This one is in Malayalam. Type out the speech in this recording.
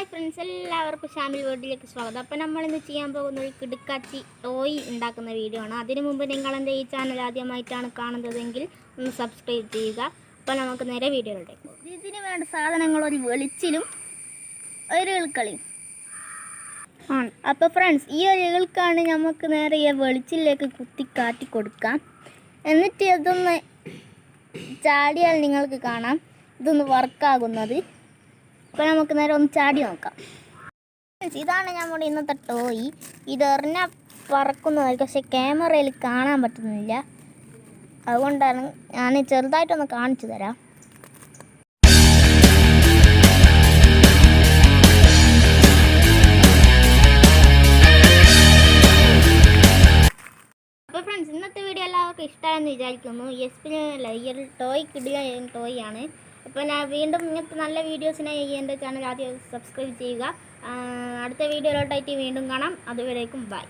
ഹായ് ഫ്രണ്ട്സ്, എല്ലാവർക്കും ഷാമിൽ വേൾഡിലേക്ക് സ്വാഗതം. അപ്പോൾ നമ്മളിന്ന് ചെയ്യാൻ പോകുന്ന ഒരു കിടുക്കാച്ചി ടോയ് ഉണ്ടാക്കുന്ന വീഡിയോ ആണ്. അതിനു മുമ്പ് നിങ്ങളെൻ്റെ ഈ ചാനൽ ആദ്യമായിട്ടാണ് കാണുന്നതെങ്കിൽ ഒന്ന് സബ്സ്ക്രൈബ് ചെയ്യുക. അപ്പോൾ നമുക്ക് നേരെ വീഡിയോയിലേക്ക് പോകും. ഇതിന് വേണ്ട സാധനങ്ങൾ ഒരു വെളിച്ചിലും ഒരു ഇൾക്കളിയും ആണ്. അപ്പോൾ ഫ്രണ്ട്സ്, ഈ ഒരു ഇൾക്കാണ് നമുക്ക് നേരെ ഈ വെളിച്ചിലേക്ക് കുത്തി കാറ്റി കൊടുക്കാം. എന്നിട്ട് ഇതൊന്ന് ചാടിയാൽ നിങ്ങൾക്ക് കാണാം ഇതൊന്ന് വർക്കാകുന്നത്. അപ്പോൾ നമുക്ക് നേരെ ഒന്ന് ചാടി നോക്കാം. ഇതാണ് നമ്മുടെ ഇന്നത്തെ ടോയ്. ഇതെറിഞ്ഞാൽ പറക്കുന്നതായിരിക്കും, പക്ഷേ ക്യാമറയിൽ കാണാൻ പറ്റുന്നില്ല. അതുകൊണ്ടാണ് ഞാൻ ചെറുതായിട്ടൊന്ന് കാണിച്ചു തരാം. അപ്പോൾ ഫ്രണ്ട്സ്, ഇന്നത്തെ വീഡിയോ എല്ലാവർക്കും ഇഷ്ടമായെന്ന് വിചാരിക്കുന്നു. പിന്നെ ഈ ഒരു ടോയ് കിടിയ ടോയ് ആണ്. അപ്പോൾ ഞാൻ വീണ്ടും ഇങ്ങനത്തെ നല്ല വീഡിയോസിനായി എൻ്റെ ചാനൽ ആദ്യം സബ്സ്ക്രൈബ് ചെയ്യുക. അടുത്ത വീഡിയോയിലോട്ടായിട്ട് വീണ്ടും കാണാം. അതുവരേക്കും ബൈ.